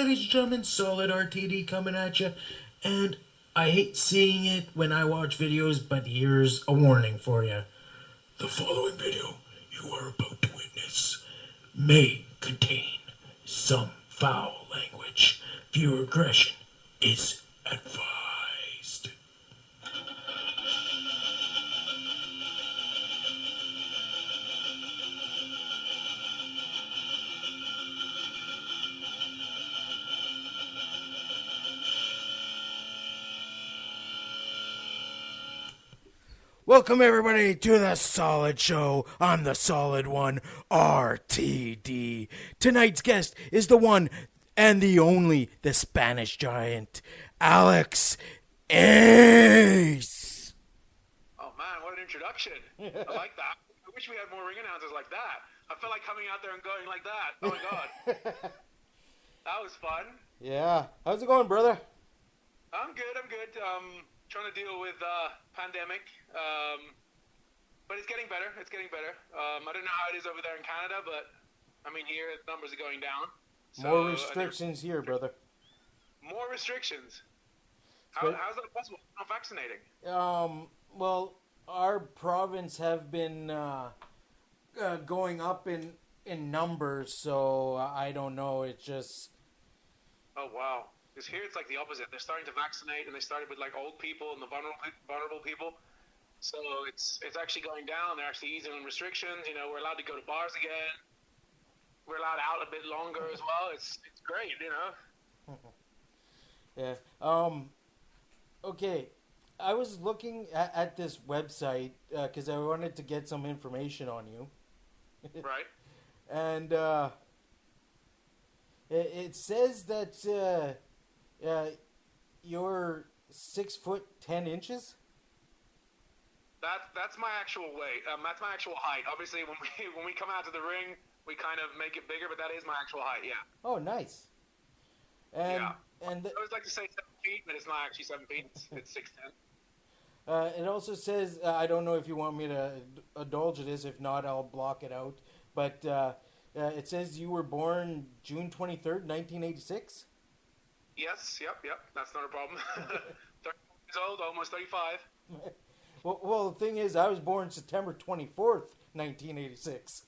ladies and gentlemen, Solid RTD coming at you. And I hate seeing it when I watch videos, but here's a warning for you. The following video you are about to witness may contain some foul language. Viewer aggression is advised. Welcome everybody to the Solid Show on the Solid One RTD. Tonight's guest is the one and the only, the Spanish giant, Alex Ace. Oh man, what an introduction. I like that. I wish we had more ring announcers like that. I felt like coming out there and going like that. Oh my god. That was fun. Yeah. How's it going, brother? I'm good. Trying to deal with pandemic. But it's getting better. I don't know how it is over there in Canada, but I mean here the numbers are going down. So, More restrictions here, brother. More restrictions. How's that possible? Not vaccinating. Well, our province have been going up in numbers, so I don't know. It's just... Oh, wow. Because here it's like the opposite. They're starting to vaccinate, and they started with like old people and the vulnerable people. So it's actually going down. They're actually easing on restrictions. You know, we're allowed to go to bars again. We're allowed out a bit longer as well. It's great, you know. Yeah. Okay. I was looking at this website because I wanted to get some information on you. Right. And it says that you're 6'10". That's my actual weight. That's my actual height. Obviously, when we come out to the ring, we kind of make it bigger, but that is my actual height. Yeah. Oh, nice. And yeah. And I always like to say 7 feet, but it's not actually 7 feet. It's 6'10". It also says, I don't know if you want me to indulge this. If not, I'll block it out. But it says you were born June 23rd, 1986? Yes, yep. That's not a problem. 30 years old, almost 35. Well, the thing is, I was born September 24th, 1986.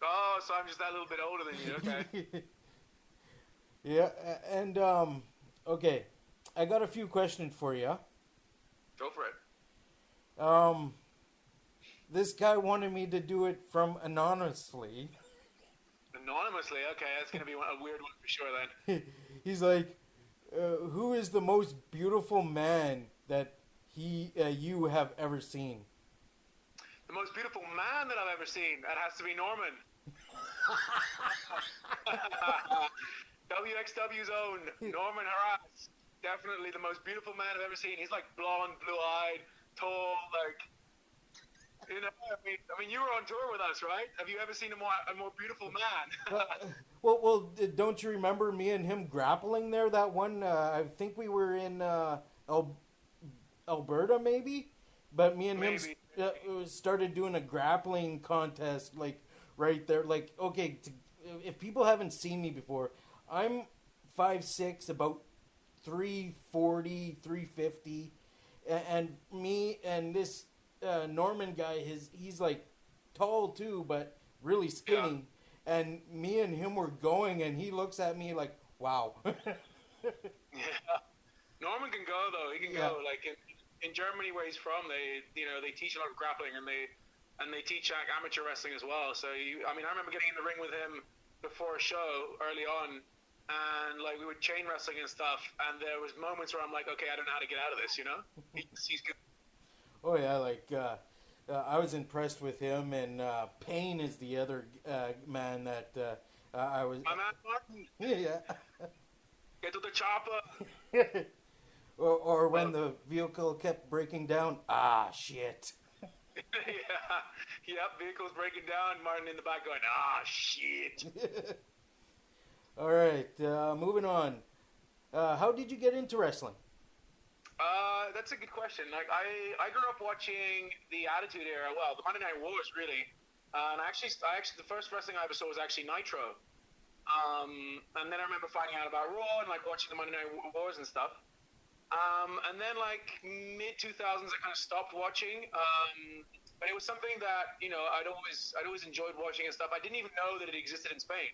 Oh, so I'm just that little bit older than you, okay. Yeah, and, okay. I got a few questions for you. Go for it. This guy wanted me to do it from anonymously. Anonymously? Okay, that's going to be a weird one for sure then. He's like, who is the most beautiful man that you have ever seen? The most beautiful man that I've ever seen? That has to be Norman. WXW's own Norman Harras. Definitely the most beautiful man I've ever seen. He's like blonde, blue-eyed, tall, like, you know. I mean, you were on tour with us, right? Have you ever seen a more beautiful man? well, don't you remember me and him grappling there? That one, I think we were in Alberta, maybe. But me and him started doing a grappling contest, like right there. Like, okay, if people haven't seen me before, I'm 5'6", about 340, 350, and me and this Norman guy, he's like tall too, but really skinny. Yeah. And me and him were going, and he looks at me like, "Wow." Yeah, Norman can go though. He can go. Like in Germany, where he's from, they teach a lot of grappling, and they teach amateur wrestling as well. So I remember getting in the ring with him before a show early on. And like we would chain wrestling and stuff, and there was moments where I'm like, okay, I don't know how to get out of this, you know? He's good. Oh yeah, like I was impressed with him, and Payne is the other man that I was. My man Martin. Yeah. Get to the chopper. or when the vehicle kept breaking down. Ah, shit. Yep, vehicle's breaking down. Martin in the back going, ah, shit. All right, moving on. How did you get into wrestling? That's a good question. Like I grew up watching the Attitude Era. Well, the Monday Night Wars, really. And I actually, the first wrestling I ever saw was actually Nitro. And then I remember finding out about Raw and like watching the Monday Night Wars and stuff. And then like mid 2000s, I kind of stopped watching. But it was something that I'd always enjoyed watching and stuff. I didn't even know that it existed in Spain.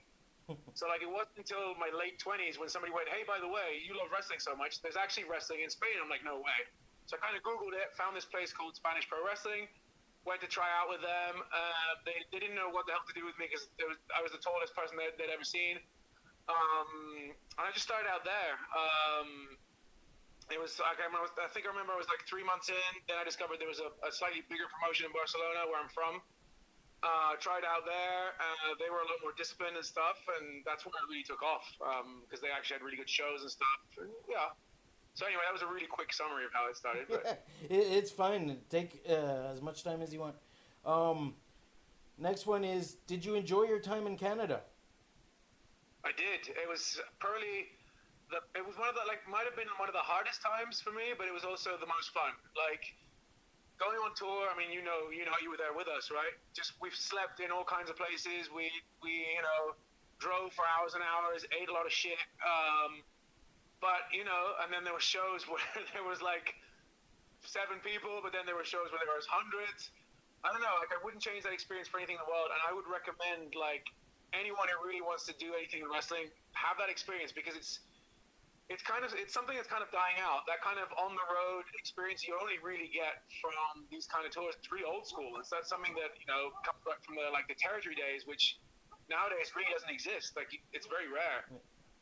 So like it wasn't until my late 20s when somebody went, "Hey, by the way, you love wrestling so much. There's actually wrestling in Spain." I'm like, "No way." So I kind of Googled it, found this place called Spanish Pro Wrestling, went to try out with them. They didn't know what the hell to do with me because I was the tallest person they'd ever seen. And I just started out there. It was like I think I remember I was like 3 months in. Then I discovered there was a slightly bigger promotion in Barcelona, where I'm from. Tried out there. They were a lot more disciplined and stuff, and that's when it really took off because they actually had really good shows and stuff. And, yeah. So anyway, that was a really quick summary of how it started. But. Yeah, it's fine. Take as much time as you want. Next one is: did you enjoy your time in Canada? I did. It was probably it was one of the might have been one of the hardest times for me, but it was also the most fun. Like. Going on tour, I mean, you were there with us, right? Just we've slept in all kinds of places. We drove for hours and hours, ate a lot of shit. But and then there were shows where there was like 7 people, but then there were shows where there was hundreds. I don't know, like I wouldn't change that experience for anything in the world, and I would recommend like anyone who really wants to do anything in wrestling have that experience because it's something that's kind of dying out. That kind of on the road experience you only really get from these kind of tours. It's really old school. That's something that comes back from the territory days, which nowadays really doesn't exist. Like it's very rare.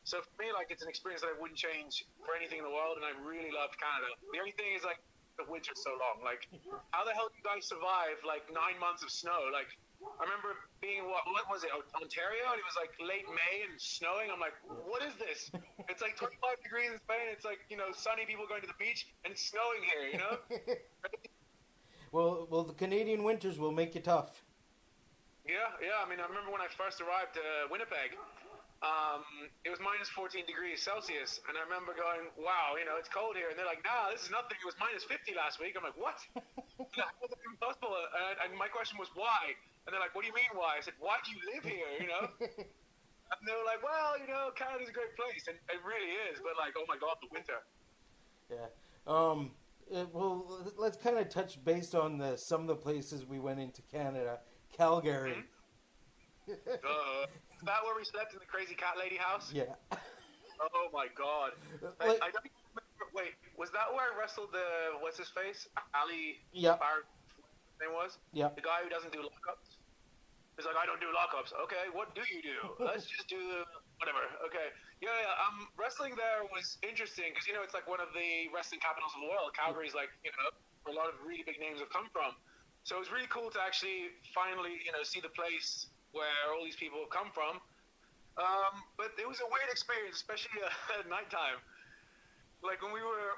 So for me, like it's an experience that I wouldn't change for anything in the world, and I really loved Canada. The only thing is like the winter's so long. Like how the hell do you guys survive like 9 months of snow? Like I remember being what was it, Ontario, and it was like late May and snowing. I'm like, what is this? It's like 25 degrees in Spain. It's like sunny people going to the beach, and it's snowing here. Well, the Canadian winters will make you tough. Yeah. I mean, I remember when I first arrived to Winnipeg. It was minus 14 degrees Celsius, and I remember going, wow, it's cold here. And they're like, nah, this is nothing. It was minus 50 last week. I'm like, what? How is that impossible? And my question was, why? And they're like, what do you mean why? I said, why do you live here, And they were like, well, Canada's a great place. And it really is, but like, oh my God, the winter. Yeah. Well, let's kind of touch based on some of the places we went into Canada. Calgary. Mm-hmm. Is that where we slept in the crazy cat lady house? Yeah. Oh my God. I don't even remember. Wait, was that where I wrestled the, what's his face? Ali. Yeah. Name was? Yeah. The guy who doesn't do lockups. He's like, I don't do lockups. Okay, what do you do? Let's just do whatever. Okay. Yeah. Wrestling there was interesting because it's like one of the wrestling capitals of the world. Calgary's like where a lot of really big names have come from. So it was really cool to actually finally see the place where all these people have come from. But it was a weird experience, especially at nighttime. Like when we were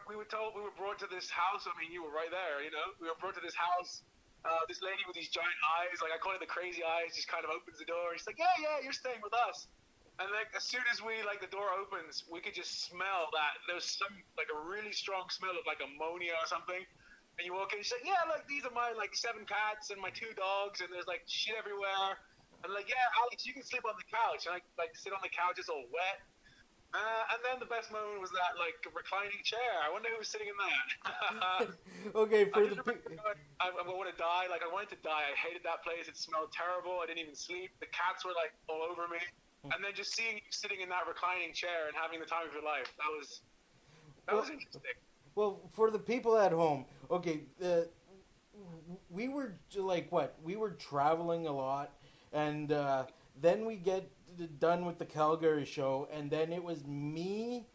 brought to this house. I mean, you were right there. We were brought to this house. This lady with these giant eyes, like I call it the crazy eyes, just kind of opens the door. She's like, yeah, you're staying with us. And like as soon as the door opens, we could just smell that there was some like a really strong smell of like ammonia or something. And you walk in, she's like, yeah, like these are my like 7 cats and my 2 dogs, and there's like shit everywhere. And like, yeah, Alex, you can sleep on the couch. And I like sit on the couch, it's all wet. And then the best moment was that like reclining chair. I wonder who was sitting in that. Okay, I want to die. Like I wanted to die. I hated that place. It smelled terrible. I didn't even sleep. The cats were like all over me. And then just seeing you sitting in that reclining chair and having the time of your life, that was interesting. Well, for the people at home, okay, we were like what? We were traveling a lot, and then we get done with the Calgary show, and then it was me,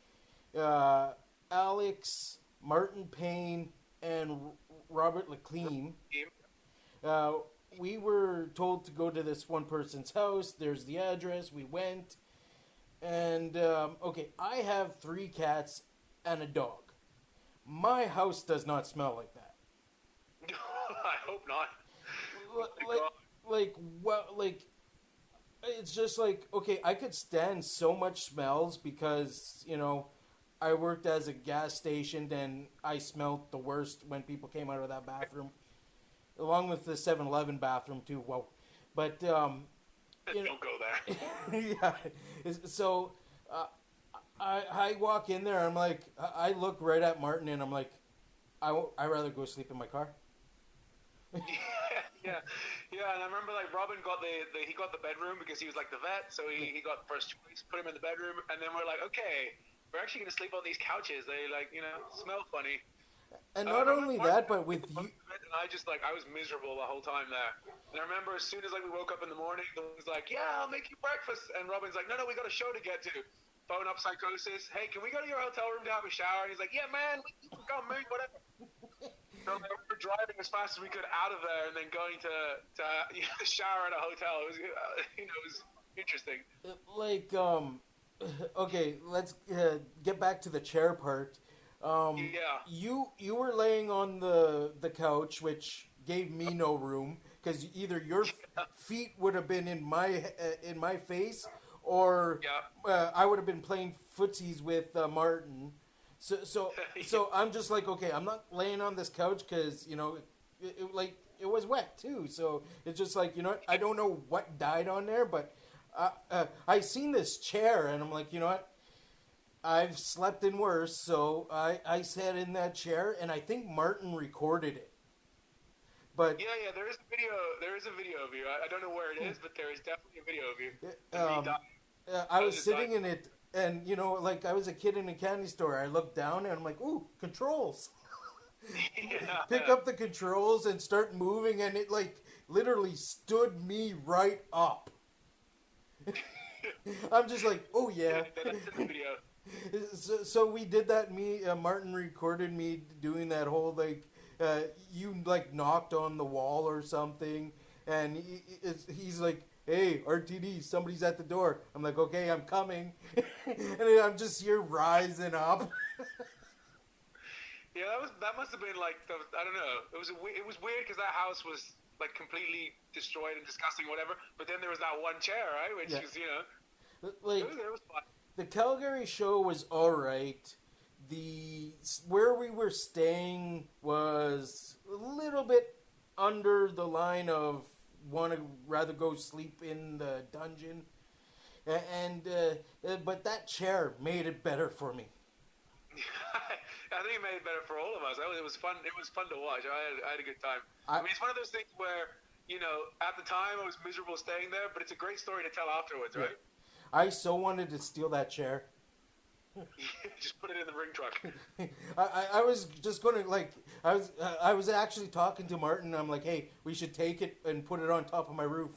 Alex, Martin Payne, and Robert Leclerc. We were told to go to this one person's house. There's the address. We went, and okay, I have 3 cats and a dog. My house does not smell like that. I hope not. It's just like, okay, I could stand so much smells because, I worked as a gas station and I smelled the worst when people came out of that bathroom. Along with the 7-Eleven bathroom too. Whoa. But you know, Don't go there. yeah. So I walk in there. I'm like, I look right at Martin, and I'm like, I'd rather go sleep in my car. Yeah. And I remember like Robin got he got the bedroom because he was like the vet, so he got first choice. Put him in the bedroom, and then we're like, okay, we're actually gonna sleep on these couches. They like smell funny. And I not remember only Martin that, but with you, and I was miserable the whole time there. And I remember as soon as like we woke up in the morning, it was like, yeah, I'll make you breakfast. And Robin's like, no, we got a show to get to. Phone up Psychosis. Hey, can we go to your hotel room to have a shower? And he's like, yeah, man, we can come, man, whatever. So like, we were driving as fast as we could out of there, and then going to shower at a hotel. It was it was interesting. like, okay, let's get back to the chair part. Yeah. You were laying on the couch, which gave me no room because either your feet would have been in my face, or Yeah. I would have been playing footsies with Martin. So I'm just like, okay, I'm not laying on this couch because it was wet too. So it's just like, what, I don't know what died on there, but I seen this chair and I'm like, I've slept in worse, so I sat in that chair, and I think Martin recorded it. But yeah, there is a video. There is a video of you. I don't know where it is, but there is definitely a video of you. I was sitting in it, and like I was a kid in a candy store. I looked down, and I'm like, "Ooh, controls!" Yeah. Pick up the controls and start moving, and it like literally stood me right up. I'm just like, "Oh yeah." That's in the video. So we did that. Martin recorded me doing that whole like you like knocked on the wall or something, and he's like, "Hey, RTD, somebody's at the door." I'm like, "Okay, I'm coming," and then I'm just here rising up. Yeah, that must have been like I don't know. It was weird because that house was like completely destroyed and disgusting, whatever. But then there was that one chair, right? Which is like it was fun. the Calgary show was all right. Where we were staying was a little bit under the line of want to rather go sleep in the dungeon, and but that chair made it better for me. I think it made it better for all of us. It was fun. It was fun to watch. I had a good time. I mean, it's one of those things where at the time I was miserable staying there, but it's a great story to tell afterwards, right? I so wanted to steal that chair. Just put it in the ring truck. I was just gonna I was actually talking to Martin. I'm like, hey, we should take it and put it on top of my roof.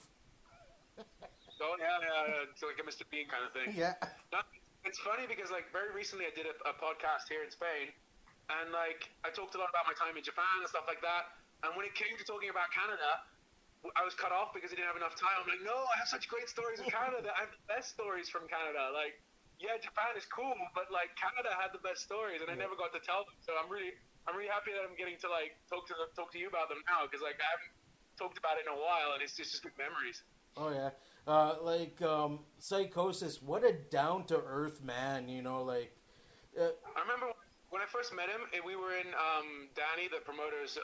Oh yeah, it's like a Mr. Bean kind of thing. Yeah. No, it's funny because like very recently I did a podcast here in Spain, and like I talked a lot about my time in Japan and stuff like that. And when it came to talking about Canada, I was cut off because I didn't have enough time. I'm like, no, I have such great stories in Canada. I have the best stories from Canada. Like, yeah, Japan is cool, but like Canada had the best stories, and I never got to tell them. So I'm really happy that I'm getting to like talk to you about them now, because like I haven't talked about it in a while, and it's just good memories. Oh yeah, Psychosis. What a down to earth man, I remember when I first met him, and we were in Danny, the promoter's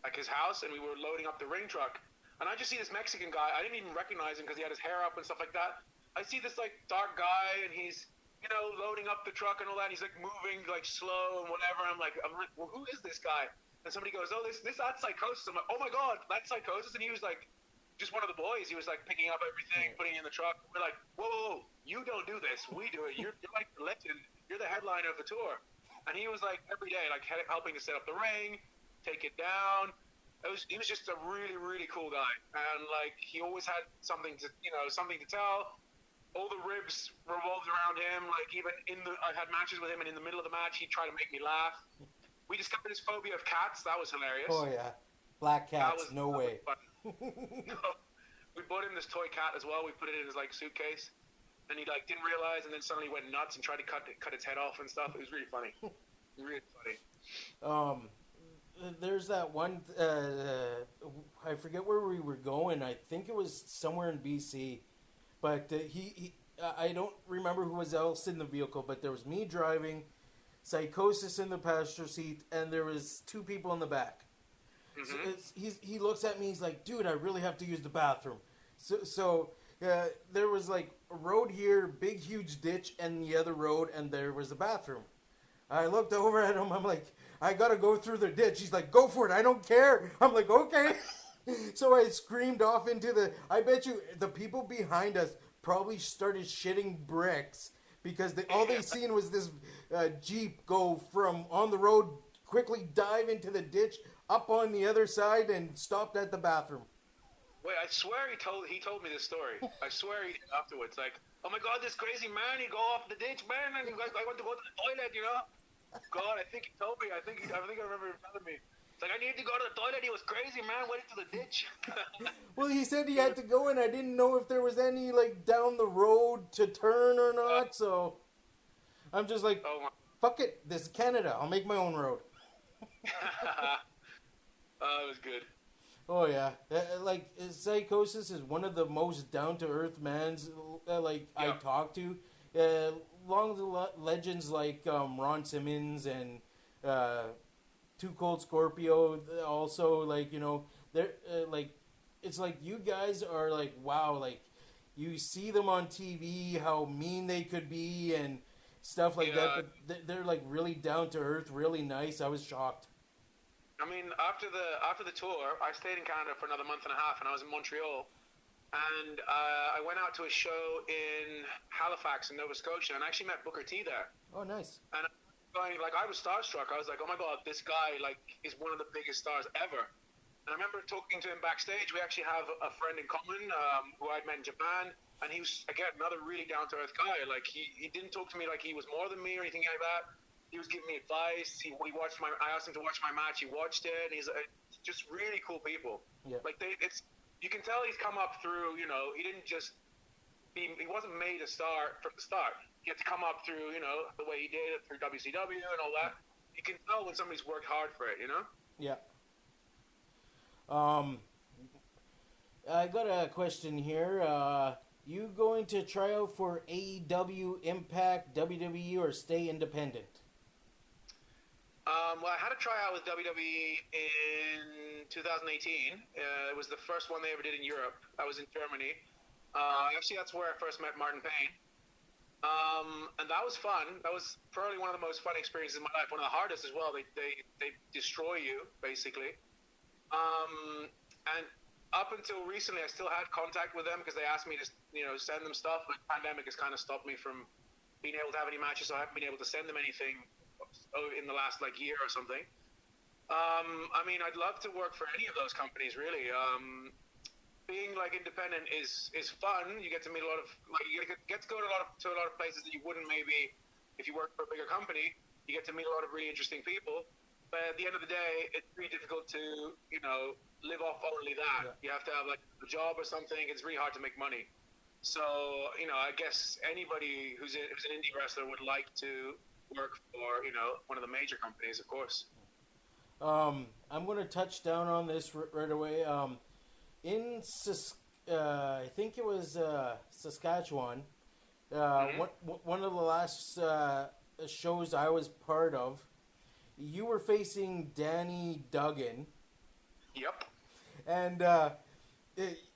like his house, and we were loading up the ring truck, and I just see this Mexican guy. I didn't even recognize him because he had his hair up and stuff like that. I see this like dark guy, and he's loading up the truck and all that. And he's like moving like slow and whatever. I'm like, well, who is this guy? And somebody goes, oh, that's Psychosis. I'm like, oh my god, that's Psychosis. And he was like, just one of the boys. He was like picking up everything, putting it in the truck. We're like, whoa, you don't do this. We do it. You're like the legend. You're the headliner of the tour. And he was like every day, like helping to set up the ring, take it down. He was just a really, really cool guy, and like he always had something to tell. All the ribs revolved around him. Like even I had matches with him, and in the middle of the match, he'd try to make me laugh. We discovered his phobia of cats. That was hilarious. Oh yeah, black cats. No way. We bought him this toy cat as well. We put it in his like suitcase, and he like didn't realize, and then suddenly went nuts and tried to cut its head off and stuff. It was really funny. Really funny. There's that one. I forget where we were going. I think it was somewhere in BC. But I don't remember who was else in the vehicle, but there was me driving, Psychosis in the passenger seat, and there was two people in the back. Mm-hmm. So he looks at me, he's like, dude, I really have to use the bathroom. So there was like a road here, big huge ditch, and the other road, and there was a bathroom. I looked over at him. I'm like, I gotta go through the ditch. He's like, go for it. I don't care. I'm like, okay. So I screamed off into the. I bet you the people behind us probably started shitting bricks because all they seen was this Jeep go from on the road, quickly dive into the ditch, up on the other side, and stopped at the bathroom. Wait, I swear he told me this story. I swear he did afterwards. Like, oh my God, this crazy man, he go off the ditch, man, and I want to go to the toilet, you know? God, I think he told me. I think I remember him telling me. It's like, I need to go to the toilet. He was crazy, man. Went into the ditch. Well, he said he had to go, and I didn't know if there was any like down the road to turn or not. So I'm just like, fuck it. This is Canada. I'll make my own road. It was good. Oh yeah, like Psychosis is one of the most down to earth mans I talk to. Along the legends like Ron Simmons and Too Cold Scorpio. Also, like, you know, they're like, it's like you guys are like, wow, like you see them on TV, how mean they could be and stuff like that. But they're like really down to earth, really nice. I was shocked. I mean, after the tour, I stayed in Canada for another month and a half, and I was in Montreal. And I went out to a show in Halifax in Nova Scotia, and I actually met Booker T there. Oh, nice. And I was starstruck. I was like, oh my God, this guy like is one of the biggest stars ever. And I remember talking to him backstage. We actually have a friend in common who I'd met in Japan, and he was, again, another really down-to-earth guy. Like, he didn't talk to me like he was more than me or anything like that. He was giving me advice. He watched I asked him to watch my match. He watched it. And he's just really cool people. Yeah. Like you can tell he's come up through. You know, he didn't just he wasn't made a star from the start. He had to come up through, you know, the way he did it through WCW and all that. You can tell when somebody's worked hard for it. You know. Yeah. I got a question here. You going to try out for AEW, Impact, WWE, or stay independent? Well, I had a tryout with WWE in 2018. It was the first one they ever did in Europe. I was in Germany. Actually, that's where I first met Martin Payne. And that was fun. That was probably one of the most fun experiences in my life. One of the hardest as well. They destroy you, basically. And up until recently, I still had contact with them because they asked me to, you know, send them stuff. But the pandemic has kind of stopped me from being able to have any matches, so I haven't been able to send them anything in the last like year or something. I mean, I'd love to work for any of those companies, really. Being like independent is fun. You get to meet a lot of you get to go to a lot of places that you wouldn't maybe if you work for a bigger company. You get to meet a lot of really interesting people. But at the end of the day, it's pretty difficult to, you know, live off only that. Yeah. You have to have like a job or something. It's really hard to make money. So, you know, I guess anybody who's an indie wrestler would like to work for, you know, one of the major companies, of course. I'm going to touch down on this right away. In I think it was Saskatchewan, one of the last shows I was part of, you were facing Danny Duggan. Yep. And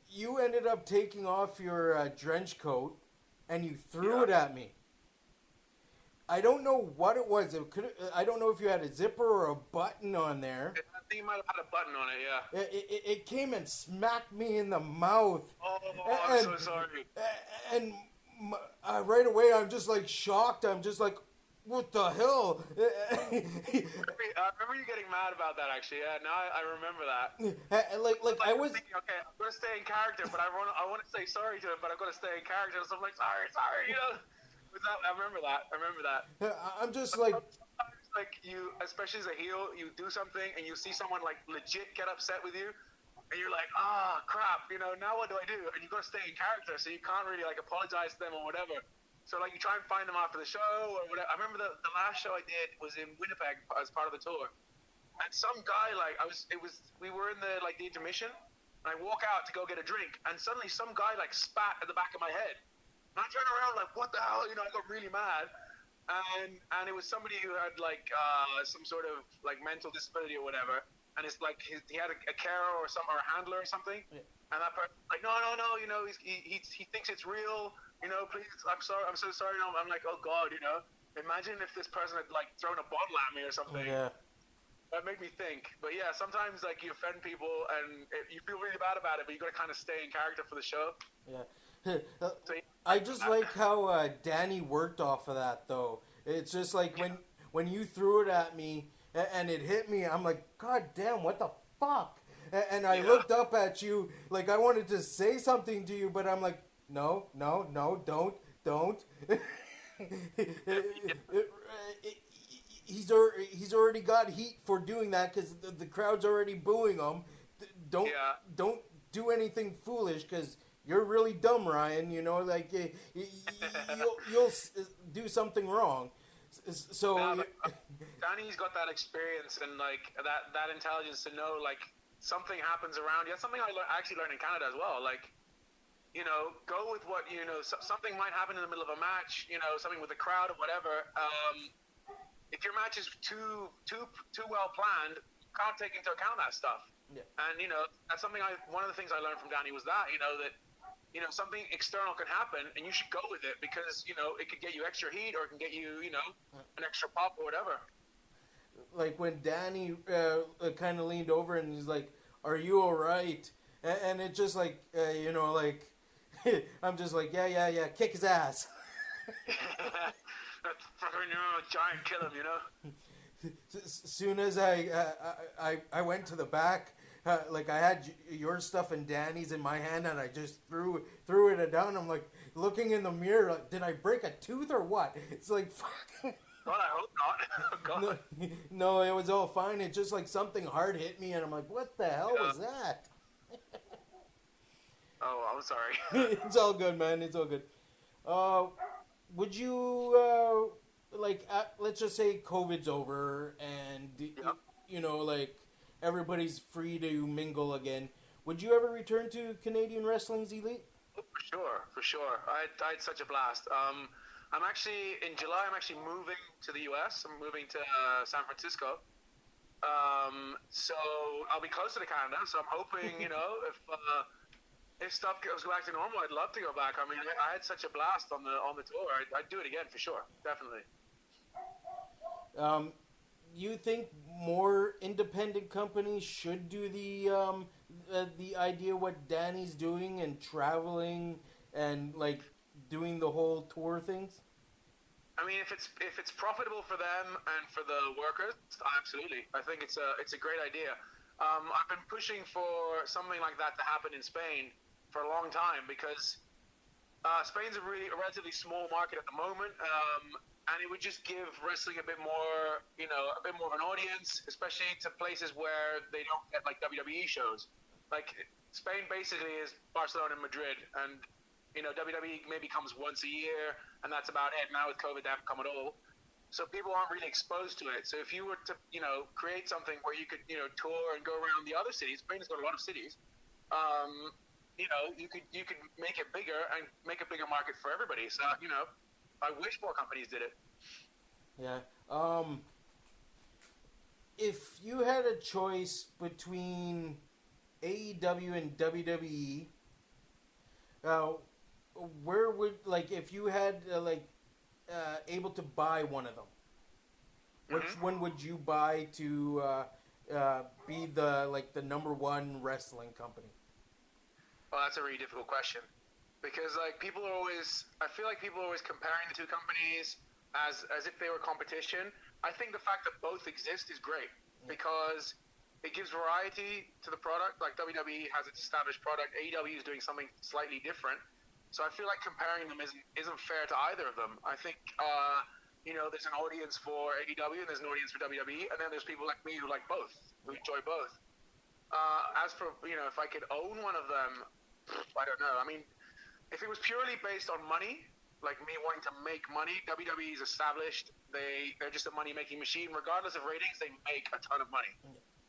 you ended up taking off your trench coat, and you threw it at me. I don't know what it was. I don't know if you had a zipper or a button on there. I think you might have had a button on it, yeah. It came and smacked me in the mouth. Oh, I'm so sorry. And right away, I'm just like shocked. I'm just like, what the hell? I remember you getting mad about that, actually. Yeah, now I remember that. Like I was thinking, okay, I'm gonna stay in character, but I want to say sorry to him, but I'm gonna stay in character. So I'm like, sorry, you know. I remember that. I'm just like, sometimes, like you, especially as a heel, you do something and you see someone like legit get upset with you, and you're like, crap, you know, now what do I do? And you got to stay in character, so you can't really like apologize to them or whatever. So like you try and find them after the show or whatever. I remember the last show I did was in Winnipeg as part of the tour, and some guy we were in the like the intermission, and I walk out to go get a drink, and suddenly some guy like spat at the back of my head. And I turned around like, what the hell? You know, I got really mad. And it was somebody who had like some sort of like mental disability or whatever. and it's like he had a carer or a handler or something, and that person like, no, he thinks it's real, please, I'm so sorry. I'm like, oh God, imagine if this person had like thrown a bottle at me or something. Yeah. That made me think. But yeah, sometimes like you offend people and you feel really bad about it, but you got to kind of stay in character for the show. Yeah. I just like how Danny worked off of that, though. It's just like when you threw it at me and it hit me, I'm like, God damn, what the fuck? And I looked up at you like I wanted to say something to you, but I'm like, no, don't. He's already got heat for doing that because the crowd's already booing him. Don't do anything foolish because you're really dumb, Ryan. Like you'll do something wrong. So Danny's got that experience and like that intelligence to know like something happens around you. That's something I actually learned in Canada as well. Like, go with what something might happen in the middle of a match. Something with the crowd or whatever. If your match is too well planned, you can't take into account that stuff. Yeah. And that's something one of the things I learned from Danny was that something external can happen and you should go with it because it could get you extra heat or it can get you an extra pop or whatever. Like when Danny kind of leaned over and he's like, "Are you all right?" And it just like like I'm just like, yeah, kick his ass. Fucking giant kill him, As soon as I went to the back, like I had your stuff and Danny's in my hand, and I just threw it down. I'm like looking in the mirror, like, did I break a tooth or what? It's like, fuck. Well, I hope not. God. No, it was all fine. It's just like something hard hit me, and I'm like, what the hell was that? Oh, I'm sorry. It's all good, man. It's all good. Would you let's just say COVID's over and like everybody's free to mingle again. Would you ever return to Canadian Wrestling's Elite? Oh, for sure. I had such a blast. I'm actually in July. I'm actually moving to the U.S. I'm moving to San Francisco. So I'll be closer to Canada. So I'm hoping if stuff goes back to normal, I'd love to go back. I mean, I had such a blast on the tour. I'd do it again for sure, definitely. You think more independent companies should do the idea what Danny's doing and traveling and like doing the whole tour things? I mean, if it's profitable for them and for the workers, absolutely. I think it's a great idea. I've been pushing for something like that to happen in Spain for a long time because Spain's a relatively small market at the moment, and it would just give wrestling a bit more of an audience, especially to places where they don't get like WWE shows. Like Spain basically is Barcelona and Madrid, and WWE maybe comes once a year, and that's about it. Now with COVID, they haven't come at all. So people aren't really exposed to it. So if you were to, create something where you could, tour and go around the other cities, Spain's got a lot of cities, you could make it bigger and make a bigger market for everybody. So, I wish more companies did it. Yeah. If you had a choice between AEW and WWE, where would, like, if you had, able to buy one of them, which one would you buy to be the number one wrestling company? Well, that's a really difficult question because I feel like people are always comparing the two companies as if they were competition. I think the fact that both exist is great because it gives variety to the product. Like WWE has its established product, AEW is doing something slightly different. So I feel like comparing them isn't fair to either of them. I think there's an audience for AEW and there's an audience for WWE, and then there's people like me who like both, who enjoy both. As for if I could own one of them, I don't know. I mean, if it was purely based on money, like me wanting to make money, WWE is established. They're just a money-making machine. Regardless of ratings, they make a ton of money.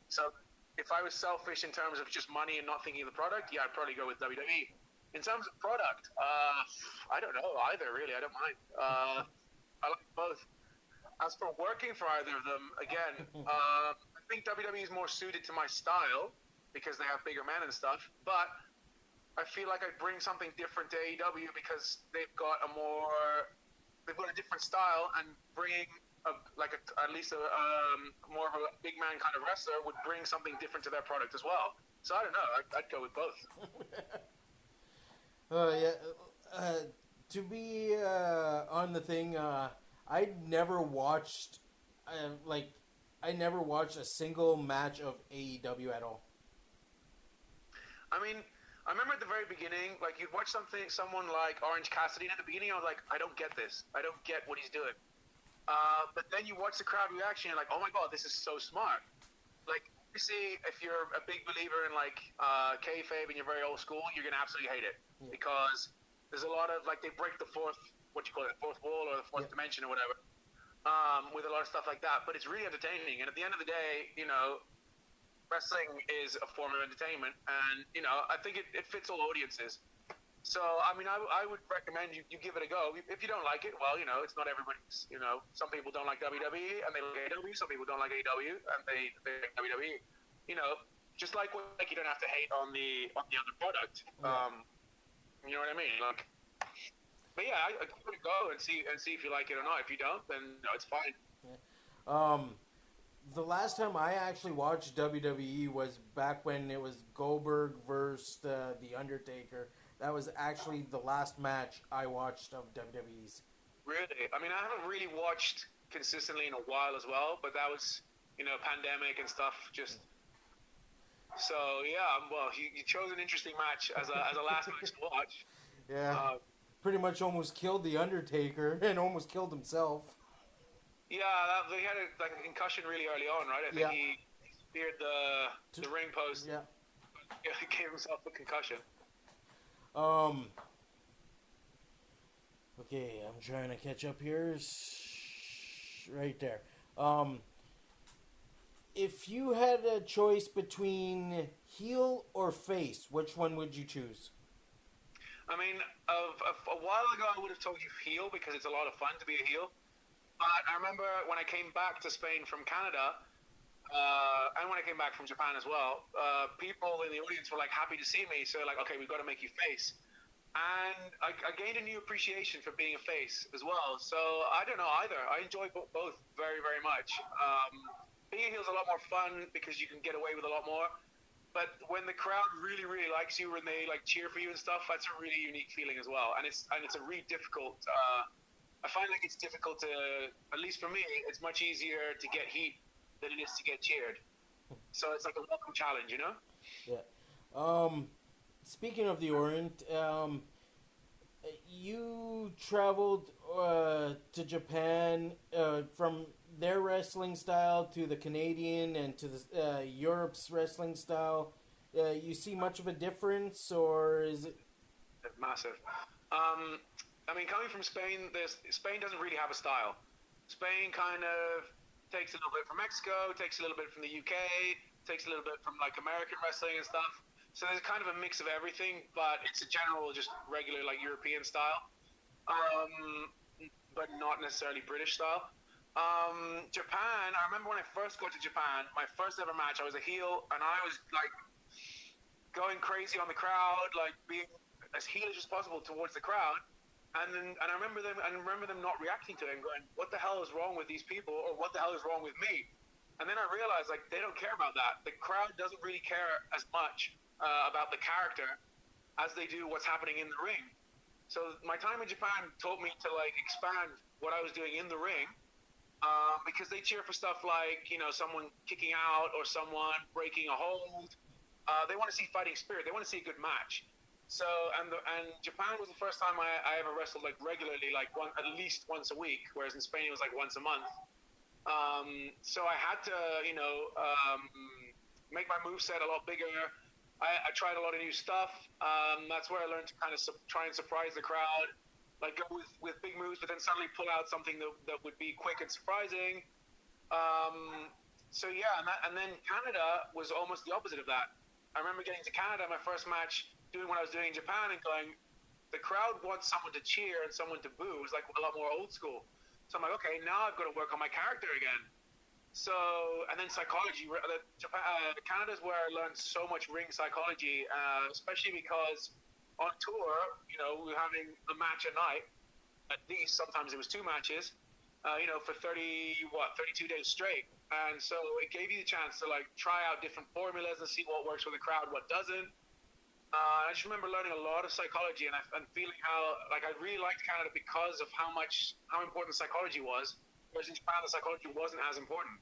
So if I was selfish in terms of just money and not thinking of the product, yeah, I'd probably go with WWE. In terms of product, I don't know either, really. I don't mind. I like both. As for working for either of them, again, I think WWE is more suited to my style because they have bigger men and stuff, but I feel like I bring something different to AEW because they've got a different style, and bringing at least a more of a big man kind of wrestler would bring something different to their product as well. So I don't know. I'd go with both. To be on the thing, I never watched a single match of AEW at all. I mean, I remember at the very beginning, like you'd watch someone like Orange Cassidy, and at the beginning I was like, I don't get this. I don't get what he's doing. But then you watch the crowd reaction, and you're like, oh my god, this is so smart. Like, you see, if you're a big believer in like kayfabe and you're very old school, you're gonna absolutely hate it because there's a lot of like they break the fourth wall or the fourth dimension or whatever, with a lot of stuff like that. But it's really entertaining, and at the end of the day, wrestling is a form of entertainment, and I think it fits all audiences. So I mean, I would recommend you give it a go. If you don't like it, well, it's not everybody's. Some people don't like WWE and they like AEW. Some people don't like AEW and they like WWE. Just like you don't have to hate on the other product. You know what I mean? Like, but yeah, I give it a go and see if you like it or not. If you don't, then it's fine. Yeah. The last time I actually watched WWE was back when it was Goldberg versus The Undertaker. That was actually the last match I watched of WWE's. Really? I mean, I haven't really watched consistently in a while as well, but that was, pandemic and stuff. Just so yeah. Well, you chose an interesting match as a last match to watch. Yeah. Pretty much almost killed The Undertaker and almost killed himself. Yeah, he had a concussion really early on, right? I think he speared the ring post. Yeah. Gave himself a concussion. Okay, I'm trying to catch up here. Right there. If you had a choice between heel or face, which one would you choose? I mean, a while ago I would have told you heel because it's a lot of fun to be a heel. But I remember when I came back to Spain from Canada, and when I came back from Japan as well, people in the audience were like happy to see me. So like, okay, we've got to make you face. And I gained a new appreciation for being a face as well. So I don't know either. I enjoy both very, very much. Being a heel is a lot more fun because you can get away with a lot more. But when the crowd really, really likes you and they like cheer for you and stuff, that's a really unique feeling as well. And it's a really difficult. I find like it's difficult to, at least for me, it's much easier to get heat than it is to get cheered. So it's like a welcome challenge, Yeah. Speaking of the Orient, you traveled to Japan from their wrestling style to the Canadian and to the Europe's wrestling style. You see much of a difference, or is it massive? I mean, coming from Spain, Spain doesn't really have a style. Spain kind of takes a little bit from Mexico, takes a little bit from the UK, takes a little bit from like American wrestling and stuff. So there's kind of a mix of everything, but it's a general, just regular like European style, but not necessarily British style. Japan, I remember when I first got to Japan, my first ever match, I was a heel, and I was like going crazy on the crowd, like being as heelish as possible towards the crowd. And I remember them not reacting to it and going, what the hell is wrong with these people, or what the hell is wrong with me? And then I realized like they don't care about that. The crowd doesn't really care as much about the character as they do what's happening in the ring. So my time in Japan taught me to like expand what I was doing in the ring, because they cheer for stuff like someone kicking out or someone breaking a hold. They want to see fighting spirit. They want to see a good match. So and Japan was the first time I ever wrestled like regularly, like at least once a week, whereas in Spain it was like once a month. So I had to make my moveset a lot bigger. I tried a lot of new stuff. That's where I learned to kind of try and surprise the crowd, like go with big moves, but then suddenly pull out something that would be quick and surprising. So yeah, and then Canada was almost the opposite of that. I remember getting to Canada, my first match, doing what I was doing in Japan, and going, the crowd wants someone to cheer and someone to boo. It was like a lot more old school. So I'm like, okay, now I've got to work on my character again. So, and then psychology. Canada's where I learned so much ring psychology, especially because on tour, we're having a match a night, at least. Sometimes it was two matches, for 32 days straight. And so it gave you the chance to like try out different formulas and see what works with the crowd, what doesn't. I just remember learning a lot of psychology and feeling how like I really liked Canada because of how important psychology was. Whereas in Japan, the psychology wasn't as important.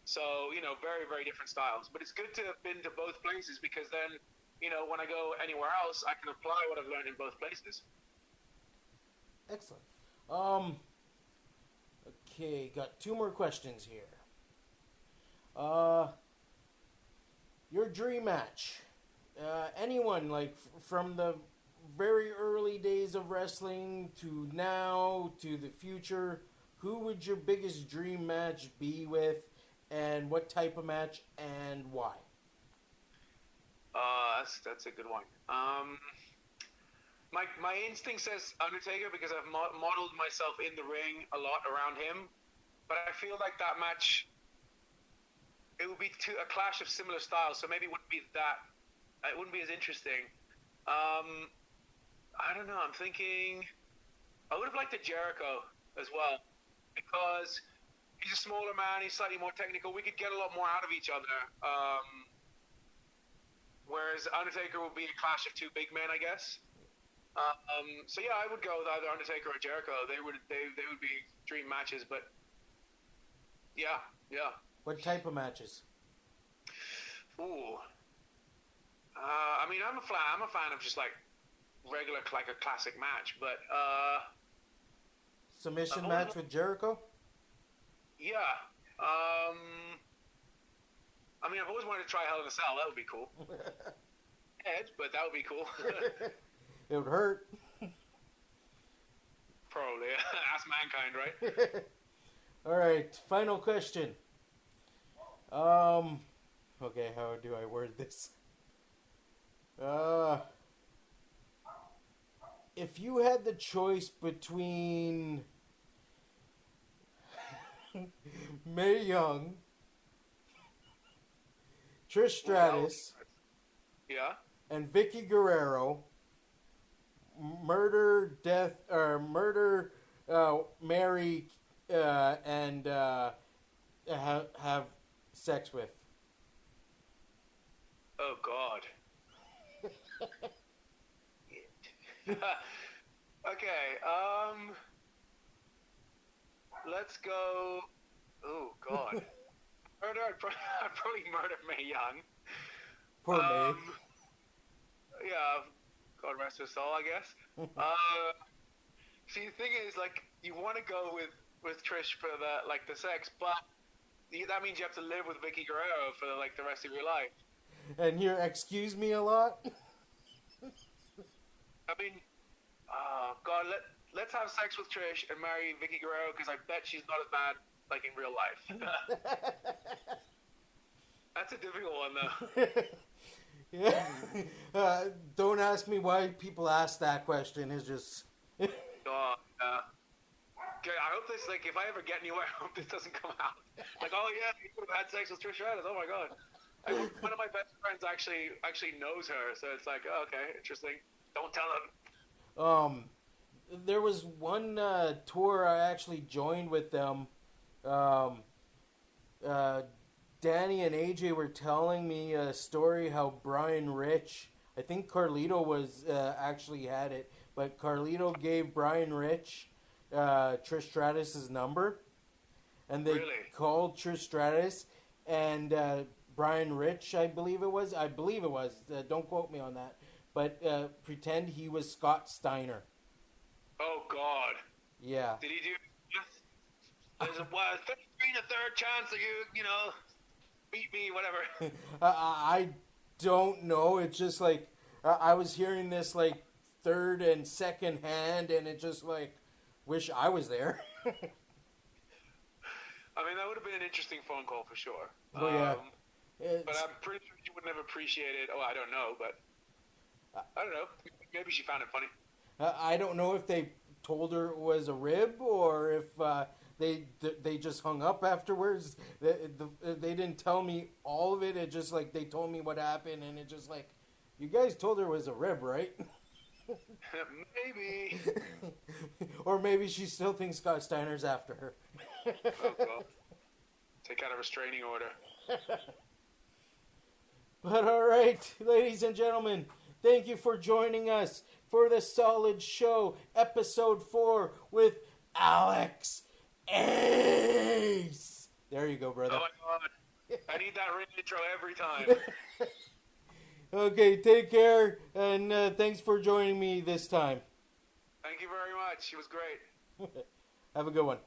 So, very, very different styles. But it's good to have been to both places because then, when I go anywhere else, I can apply what I've learned in both places. Excellent. Okay, got two more questions here. Your dream match. Anyone, like, from the very early days of wrestling to now to the future, who would your biggest dream match be with, and what type of match, and why? That's a good one. My instinct says Undertaker because I've modeled myself in the ring a lot around him, but I feel like that match, it would be a clash of similar styles, so maybe it wouldn't be as interesting. I don't know. I'm thinking I would have liked a Jericho as well. Because he's a smaller man, he's slightly more technical. We could get a lot more out of each other. Whereas Undertaker would be a clash of two big men, I guess. So yeah, I would go with either Undertaker or Jericho. They would be dream matches. But yeah. What type of matches? Ooh. I mean, I'm a fan of just like regular, like a classic match. But submission match with Jericho? Yeah. I mean, I've always wanted to try Hell in a Cell. That would be cool. Edge, but that would be cool. It would hurt. Probably. Ask Mankind, right? All right. Final question. Okay, how do I word this? If you had the choice between Mae Young, Trish Stratus, yeah, and Vicky Guerrero, marry, and have sex with. Oh God. Okay, let's go. Oh God. I'd probably murder Mae Young. Poor Mae. Yeah, God rest her soul, I guess. See, the thing is, like, you want to go with Trish for the sex, but that means you have to live with Vicky Guerrero for the rest of your life. And you excuse me a lot. I mean, God, let's have sex with Trish and marry Vicky Guerrero because I bet she's not as bad like in real life. That's a difficult one, though. Yeah. Don't ask me why people ask that question. It's just. Okay, I hope this, if I ever get anywhere, I hope this doesn't come out. Like, oh yeah, you could have had sex with Trish Stratus. Oh my God. One of my best friends actually knows her, so it's like, oh, okay, interesting. Don't tell him. There was one tour I actually joined with them. Danny and AJ were telling me a story how Brian Rich, I think Carlito was actually had it, but Carlito gave Brian Rich Trish Stratus's number, and they called Trish Stratus, and Brian Rich, I believe it was. Don't quote me on that, but pretend he was Scott Steiner. Oh God. Yeah. Did he do? There's a 33 and a third chance that you beat me, whatever. I don't know. It's just like I was hearing this third and second hand, and it just wish I was there. I mean, that would have been an interesting phone call for sure. Oh yeah. But I'm pretty sure she wouldn't have appreciated. Oh, I don't know, but I don't know. Maybe she found it funny. I don't know if they told her it was a rib or if they just hung up afterwards. They didn't tell me all of it. It just like they told me what happened, and it just like, you guys told her it was a rib, right? Maybe. Or maybe she still thinks Scott Steiner's after her. Oh God. Take out a restraining order. But all right, ladies and gentlemen, thank you for joining us for the Solid Show, episode 4 with Alex Ace. There you go, brother. Oh my God. I need that ring intro every time. Okay, take care, and thanks for joining me this time. Thank you very much. It was great. Have a good one.